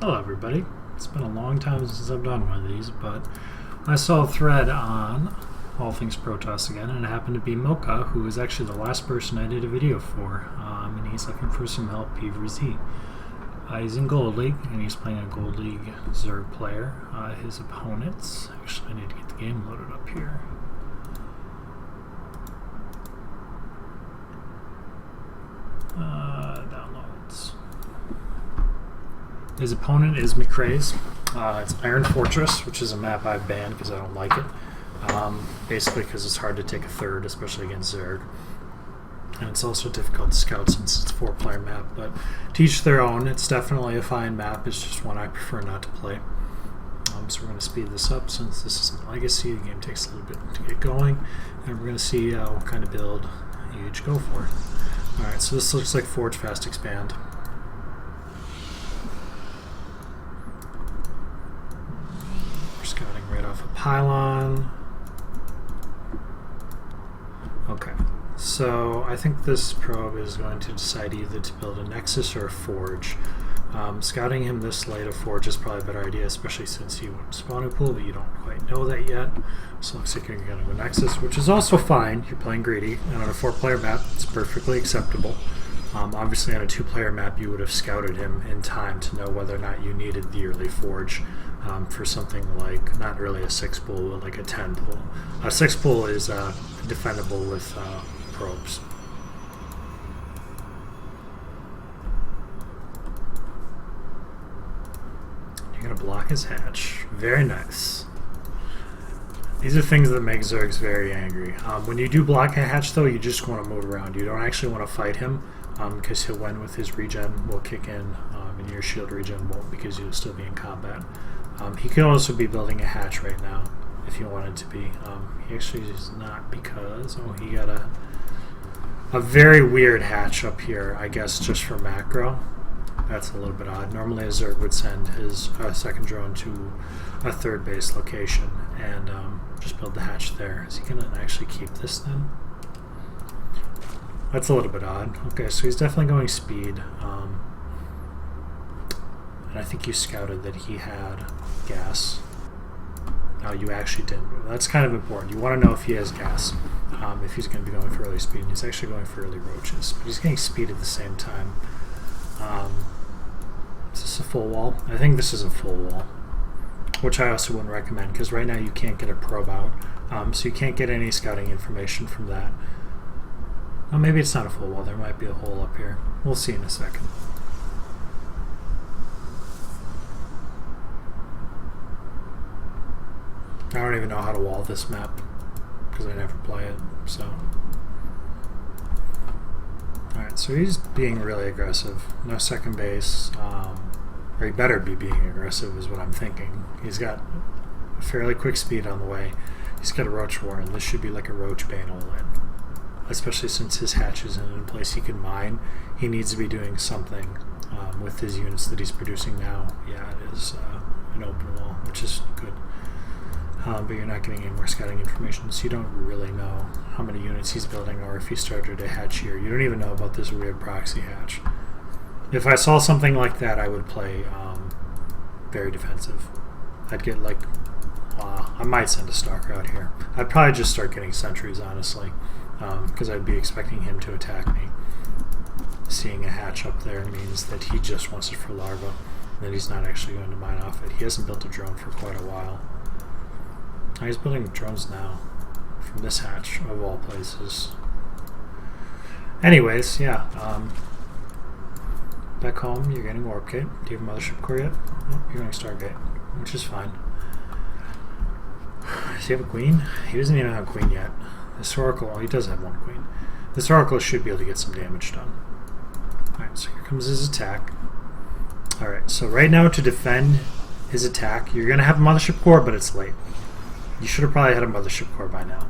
Hello everybody. It's been a long time since I've done one of these, but I saw a thread on all things protoss again, and it happened to be Moka, who was actually the last person I did a video for, and he's looking for some help PvZ. He's in Gold League, and he's playing a Gold League Zerg player. His opponents, actually I need to get the game loaded up here. Downloads. His opponent is McCrae's. It's Iron Fortress, which is a map I've banned because I don't like it. Basically because it's hard to take a third, especially against Zerg. And it's also difficult to scout since it's a 4-player map, but to each their own. It's definitely a fine map. It's just one I prefer not to play. So we're going to speed this up since this is a legacy. The game takes a little bit to get going, and we're going to see what kind of build you each go for. Alright, so this looks like Forge Fast Expand. We're scouting right off a pylon. Okay, so I think this probe is going to decide either to build a Nexus or a Forge. Scouting him this late, a Forge is probably a better idea, especially since he went spawning pool, but you don't quite know that yet. So it looks like you're going to go Nexus, which is also fine. You're playing greedy, and on a 4-player map, it's perfectly acceptable. Obviously, on a 2-player map, you would have scouted him in time to know whether or not you needed the early Forge for something like, not really a 6 pool, but like a 10 pool. A 6 pool is defendable with probes. You're going to block his hatch. Very nice. These are things that make Zergs very angry. When you do block a hatch, though, you just want to move around. You don't actually want to fight him, because he'll win with his regen will kick in, and your shield regen won't because you'll still be in combat. He could also be building a hatch right now, if you wanted to be. He actually is not because, he got a very weird hatch up here, I guess, just for macro. That's a little bit odd. Normally a Zerg would send his second drone to a 3rd base location and just build the hatch there. Is he going to actually keep this then? That's a little bit odd. Okay, so he's definitely going speed. And I think you scouted that he had gas. No, you actually didn't. That's kind of important. You want to know if he has gas. If he's going to be going for early speed. And he's actually going for early roaches. But he's getting speed at the same time. Is this a full wall? I think this is a full wall, which I also wouldn't recommend because right now you can't get a probe out, so you can't get any scouting information from that. Oh, maybe it's not a full wall. There might be a hole up here. We'll see in a second. I don't even know how to wall this map because I never play it, so... Alright, so he's being really aggressive. No second base. Or he better be being aggressive is what I'm thinking. He's got a fairly quick speed on the way. He's got a Roach Warren. This should be like a Roach Bane all-in. Especially since his hatch isn't in a place he can mine. He needs to be doing something with his units that he's producing now. Yeah, it is an open wall, which is good. But you're not getting any more scouting information, so you don't really know how many units he's building or if he started a hatch here. You don't even know about this weird proxy hatch. If I saw something like that, I would play very defensive. I'd get like... I might send a stalker out here. I'd probably just start getting sentries, honestly, because I'd be expecting him to attack me. Seeing a hatch up there means that he just wants it for larva, and that he's not actually going to mine off it. He hasn't built a drone for quite a while. He's building drones now from this hatch, of all places. Anyways, yeah. Back home, you're getting Warp Gate. Do you have a Mothership Core yet? Nope, you're going Stargate, which is fine. Does he have a Queen? He doesn't even have a Queen yet. This Oracle, he does have one Queen. This Oracle should be able to get some damage done. Alright, so here comes his attack. Alright, so right now to defend his attack, you're going to have a Mothership Core, but it's late. You should have probably had a Mothership Core by now.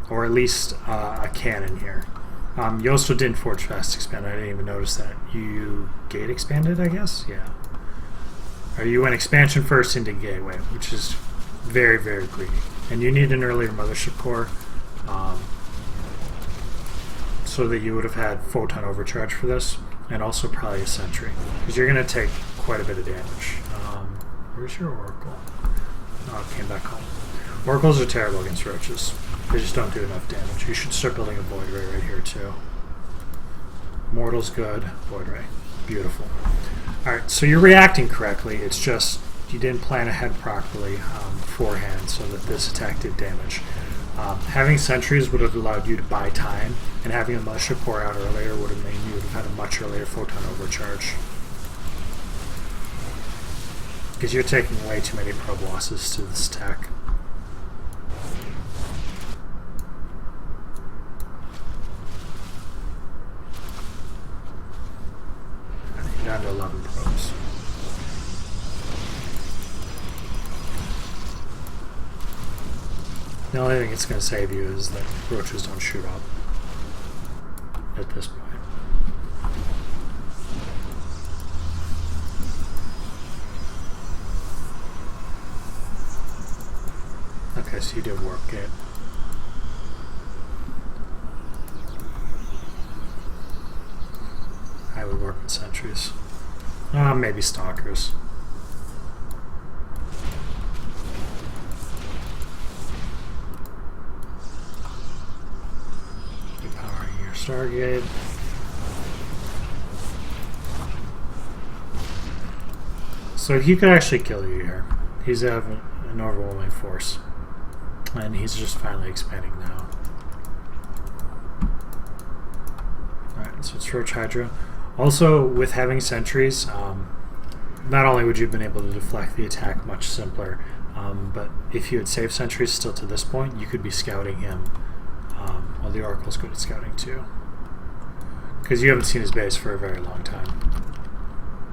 Or at least a cannon here. You also didn't Forge Fast Expand. I didn't even notice that. You Gate Expanded, I guess? Yeah. Or you went Expansion first into Gateway, which is very, very greedy. And you need an earlier Mothership Core so that you would have had Photon Overcharge for this. and also probably a sentry, because you're going to take quite a bit of damage. Where's your Oracle? Oh, it came back home. Oracles are terrible against roaches. They just don't do enough damage. You should start building a Void Ray right here too. Mortal's good. Void Ray. Beautiful. Alright, so you're reacting correctly. It's just you didn't plan ahead properly beforehand so that this attack did damage. Having sentries would have allowed you to buy time, and having a militia pour out earlier would have made you have had a much earlier photon overcharge. Because you're taking way too many probe losses to this attack. You're down to 11 probes. The only thing it's going to save you is that roaches don't shoot up at this point. Okay, so you did work it. I would work with sentries. Maybe stalkers. Repowering your Stargate. So he could actually kill you here. He's having an overwhelming force. And he's just finally expanding now. Alright, so it's Roach Hydra. Also, with having sentries, not only would you have been able to deflect the attack much simpler, but if you had saved sentries still to this point, you could be scouting him. Well, the Oracle's good at scouting too. Because you haven't seen his base for a very long time.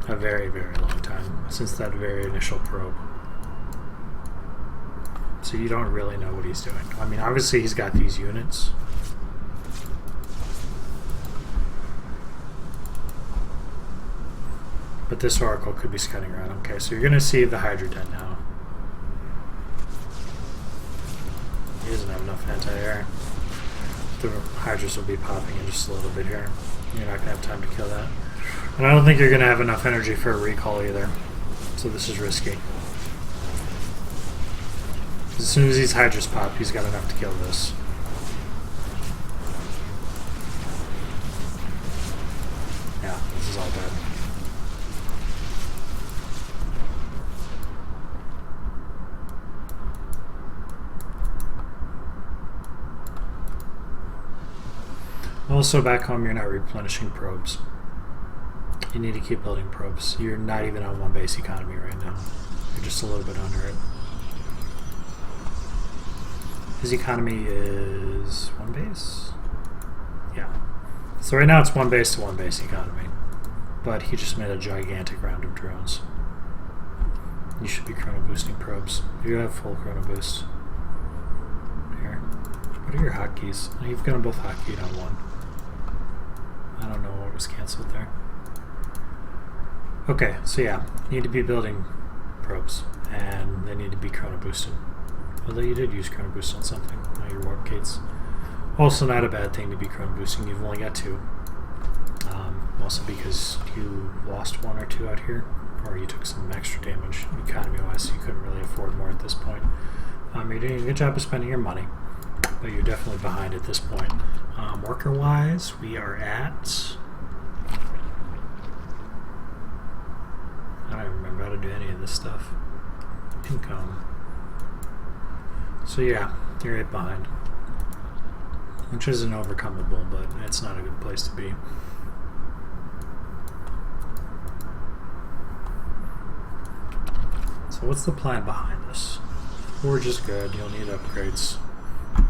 A very, very long time. Since that very initial probe. So you don't really know what he's doing. I mean, obviously he's got these units. But this Oracle could be scouting around. Okay, so you're going to see the Hydra Den now. He doesn't have enough anti-air. The Hydras will be popping in just a little bit here. You're not going to have time to kill that. And I don't think you're going to have enough energy for a recall either. So this is risky. As soon as these Hydras pop, he's got enough to kill this. Yeah, this is all dead. Also, back home, you're not replenishing probes. You need to keep building probes. You're not even on one base economy right now. You're just a little bit under it. His economy is one base? Yeah. So right now it's one base to one base economy. But he just made a gigantic round of drones. You should be chrono boosting probes. You have full chrono boost. Here. What are your hotkeys? You've got them both hotkeyed on one. I don't know what was cancelled there. Okay, so yeah, you need to be building probes. And they need to be chrono boosted. Although you did use chrono boost on something, your warp gates. Also not a bad thing to be chrono boosting, you've only got 2. Also because you lost 1 or 2 out here, or you took some extra damage economy-wise, so you couldn't really afford more at this point. You're doing a good job of spending your money, but you're definitely behind at this point. Worker-wise, we are at... I don't even remember how to do any of this stuff. Income. So yeah, you're right behind. Which isn't overcomable, but it's not a good place to be. So what's the plan behind this? Forge is good, you'll need upgrades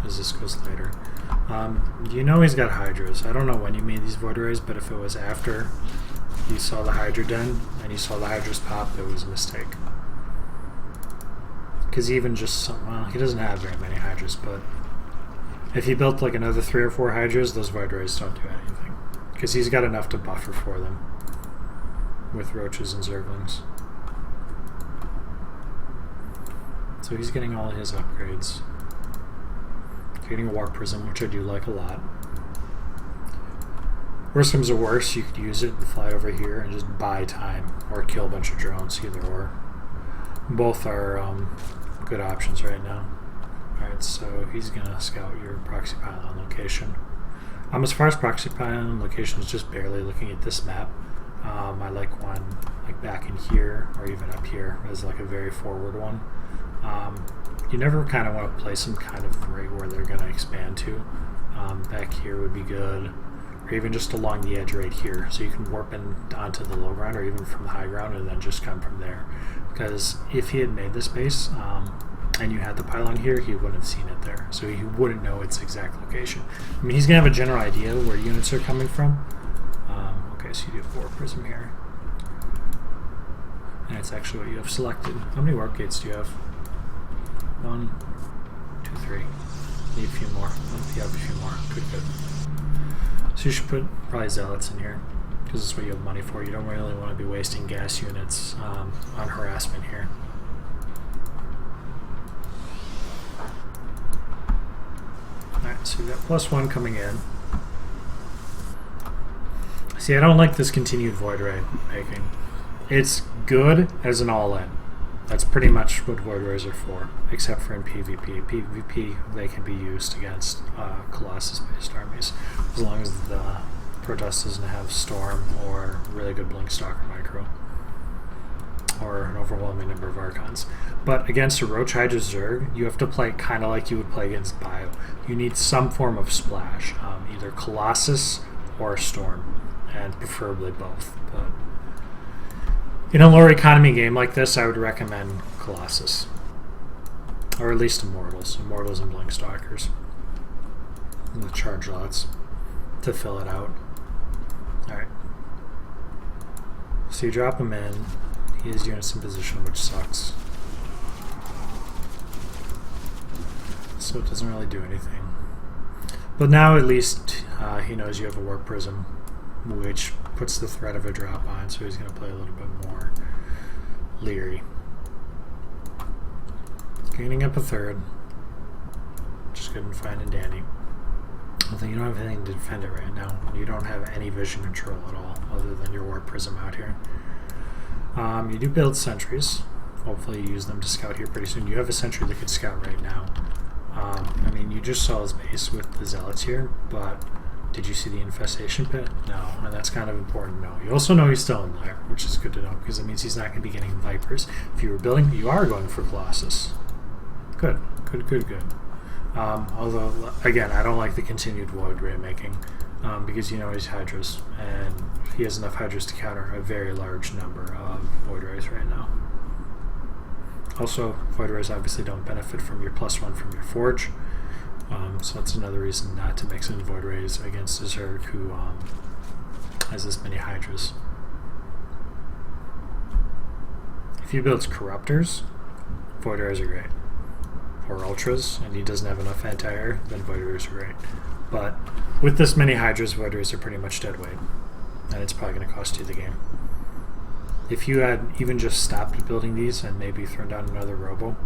as this goes later. You know he's got Hydras. I don't know when you made these Void Rays, but if it was after you saw the Hydra Den and you saw the Hydras pop, it was a mistake. Because even just well, he doesn't have very many Hydras, but if he built like another 3 or 4 Hydras, those Void Rays don't do anything. Because he's got enough to buffer for them with roaches and zerglings. So he's getting all his upgrades. Getting a Warp Prism, which I do like a lot. Worst comes to worst, you could use it and fly over here and just buy time or kill a bunch of drones, either or. Both are good options right now. Alright, so he's going to scout your proxy pylon location. As far as proxy pylon location is just barely looking at this map. I like one like back in here or even up here as like a very forward one. You never kind of want to place them kind of right where they're going to expand to. Back here would be good, or even just along the edge right here, so you can warp in onto the low ground or even from the high ground and then just come from there. Because if he had made this base and you had the pylon here, he wouldn't have seen it there, so he wouldn't know its exact location. I mean, he's going to have a general idea where units are coming from. Okay, so you do a warp prism here. And it's actually what you have selected. How many warp gates do you have? 1, 2, 3. Need a few more. Oh, you have a few more. Good, good. So you should put probably zealots in here, because this is what you have money for. You don't really want to be wasting gas units on harassment here. Alright, so you've got +1 coming in. See, I don't like this continued void ray making. It's good as an all-in. That's pretty much what void rays are for, except for in PvP. PvP, they can be used against Colossus-based armies, as long as the protoss doesn't have Storm or really good Blink Stalker micro, or an overwhelming number of Archons. But against a Roach Hydra Zerg, you have to play kind of like you would play against Bio. You need some form of splash, either Colossus or Storm, and preferably both. But in a lower economy game like this, I would recommend Colossus, or at least Immortals and Blink Stalkers, and the charge lots to fill it out. Alright, so you drop him in, he has units in position, which sucks, so it doesn't really do anything. But now at least he knows you have a warp prism, which puts the threat of a drop on, so he's going to play a little bit more leery. Gaining up a third, just good and fine and dandy. Although you don't have anything to defend it right now. You don't have any vision control at all, other than your warp prism out here. You do build sentries. Hopefully you use them to scout here pretty soon. You have a sentry that could scout right now. I mean, you just saw his base with the zealots here, but did you see the infestation pit? No, and that's kind of important to know. You also know he's still in there, which is good to know, because it means he's not going to be getting Vipers. If you were building, you are going for Colossus. Good, good, good, good. Although, again, I don't like the continued void ray making, because you know he's Hydras, and he has enough Hydras to counter a very large number of void rays right now. Also, void rays obviously don't benefit from your +1 from your forge. So that's another reason not to mix in void rays against a Zerg who has this many Hydras. If he builds Corruptors, void rays are great. Or Ultras, and he doesn't have enough anti-air, then void rays are great. But with this many Hydras, void rays are pretty much dead weight, and it's probably going to cost you the game. If you had even just stopped building these and maybe thrown down another Robo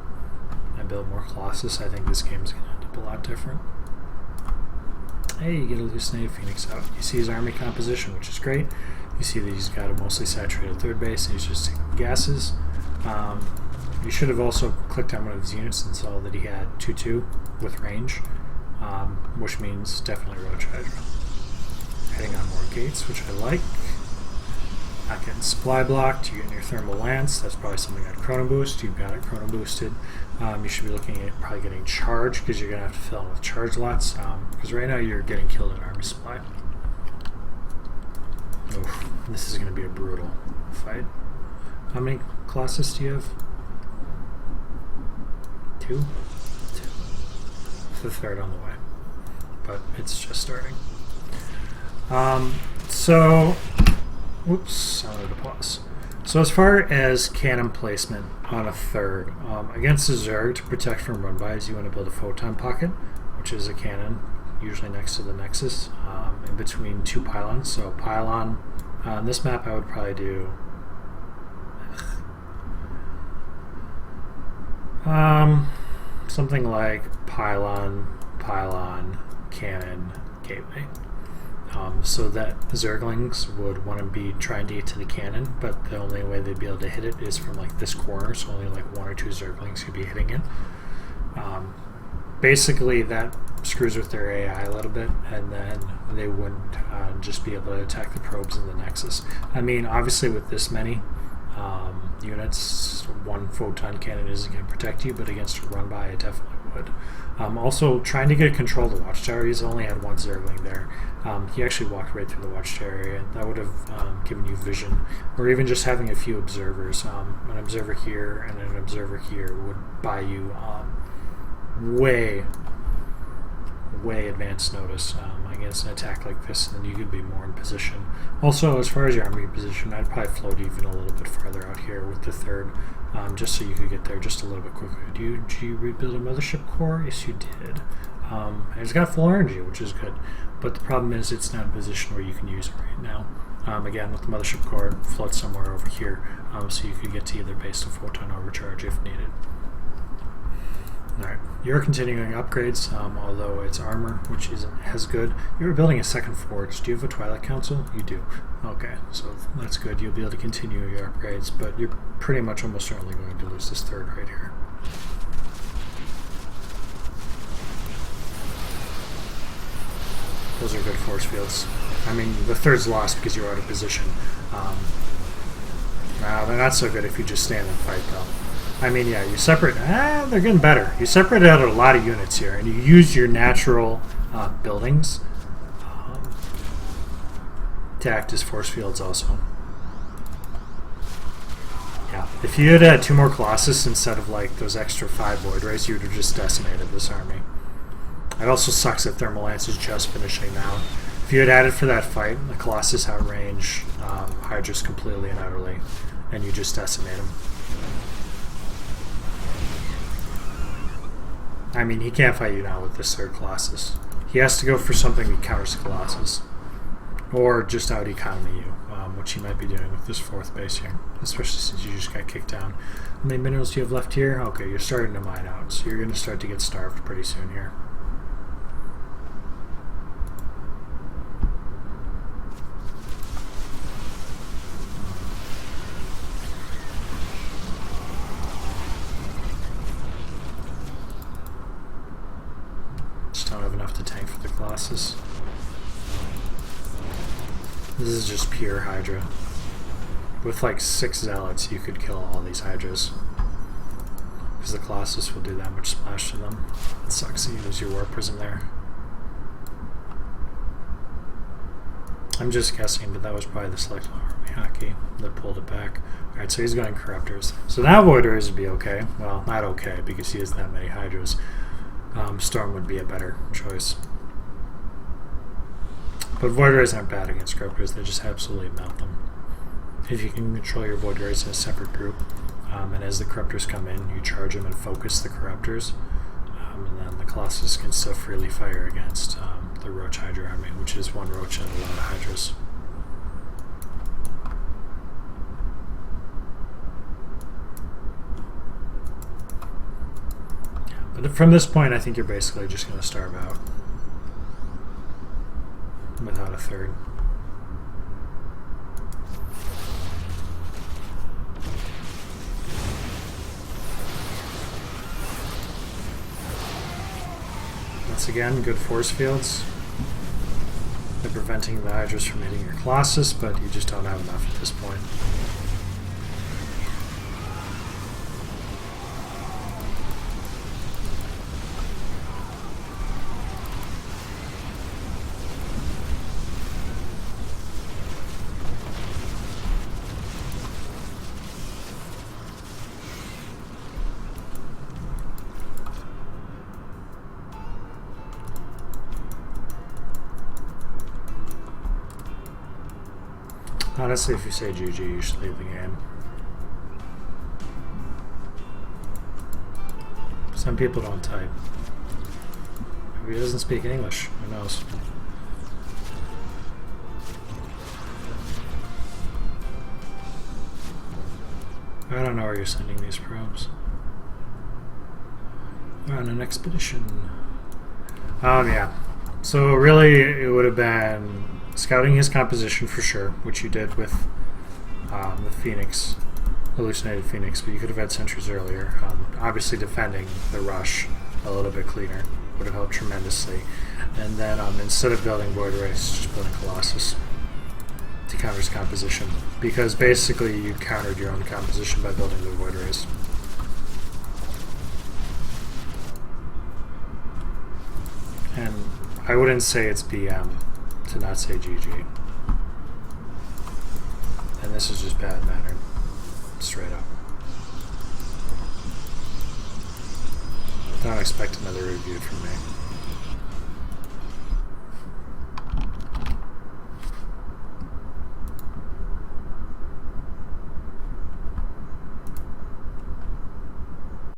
and build more Colossus, I think this game's going to end up a lot different. Hey, you get a Hallucinated Phoenix out. You see his army composition, which is great. You see that he's got a mostly saturated third base, and he's just taking gases. You should have also clicked on one of his units and saw that he had 2-2 with range, which means definitely Roach Hydra. Heading on more gates, which I like. Not getting supply blocked. You're getting your Thermal Lance. That's probably something I'd Chrono Boost. You've got it Chrono Boosted. You should be looking at probably getting charged, because you're going to have to fill in with charge lots, because right now you're getting killed at army supply. Oof, this is going to be a brutal fight. How many Colossus do you have? 2? 2. The third on the way, but it's just starting. So, whoops, I wanted to pause. So as far as cannon placement on a third, against a Zerg, to protect from run-bys, you want to build a photon pocket, which is a cannon, usually next to the Nexus, in between 2 pylons. So pylon, on this map I would probably do something like pylon, pylon, cannon, gateway. so that Zerglings would want to be trying to get to the cannon, but the only way they'd be able to hit it is from like this corner, so only like 1 or 2 Zerglings could be hitting it. Basically, that screws with their AI a little bit, and then they wouldn't just be able to attack the probes in the Nexus. I mean, obviously with this many units, 1 photon cannon isn't going to protect you, but against a run-by, it definitely would. Also, trying to get control of the Watchtower, he's only had 1 Zergling there. He actually walked right through the Watchtower area. That would have given you vision, or even just having a few observers. An observer here and an observer here would buy you way advanced notice against an attack like this, and then you could be more in position. Also, as far as your army position, I'd probably float even a little bit farther out here with the 3rd, just so you could get there just a little bit quicker. Did you rebuild a mothership core? Yes, you did. And it's got full energy, which is good, but the problem is it's not in a position where you can use it right now. Again, with the mothership core, float somewhere over here, so you could get to either base or photon overcharge if needed. Alright, you're continuing upgrades, although it's armor, which isn't as good. You're building a 2nd forge. Do you have a Twilight Council? You do. Okay, so that's good. You'll be able to continue your upgrades, but you're pretty much almost certainly going to lose this 3rd right here. Those are good force fields. I mean, the 3rd's lost because you're out of position. They're not so good if you just stand and fight, though. I mean, yeah, you separate... they're getting better. You separate out a lot of units here, and you use your natural buildings to act as force fields also. Yeah, if you had 2 more Colossus instead of like those extra 5 Void Rays, you would have just decimated this army. It also sucks that Thermal Lance is just finishing now. If you had added for that fight, the Colossus outrange Hydras completely and utterly, and you just decimate them. I mean, he can't fight you now with this 3rd Colossus. He has to go for something that counters Colossus. Or just out-economy you, which he might be doing with this 4th base here. Especially since you just got kicked down. How many minerals do you have left here? Okay, you're starting to mine out, so you're going to start to get starved pretty soon here. Don't have enough to tank for the Colossus. This is just pure Hydra. With like 6 Zealots, you could kill all these Hydras. Because the Colossus will do that much splash to them. It sucks that you lose your War Prism there. I'm just guessing, but that was probably the Select Army Hockey that pulled it back. Alright, so he's going Corruptors. So now Voiders would be okay. Well, not okay, because he has that many Hydras. Storm would be a better choice. But Void Rays aren't bad against Corruptors, they just absolutely melt them. If you can control your Void Rays in a separate group, and as the Corruptors come in, you charge them and focus the Corruptors, and then the Colossus can still freely fire against the Roach Hydra army, which is 1 Roach and a lot of Hydras. But from this point, I think you're basically just going to starve out without a 3rd. Once again, good force fields. They're preventing the Hydras from hitting your Colossus, but you just don't have enough at this point. Honestly, if you say GG, you should leave the game. Some people don't type. Maybe he doesn't speak English. Who knows? I don't know where you're sending these probes. We're on an expedition. Yeah. So really, it would have been scouting his composition for sure, which you did with the Phoenix, hallucinated Phoenix, but you could have had sentries earlier. Obviously defending the rush a little bit cleaner would have helped tremendously. And then instead of building Void Race, just building Colossus to counter his composition. Because basically you countered your own composition by building the Void Race. And I wouldn't say it's BM to not say GG. And this is just bad mannered. Straight up. Don't expect another review from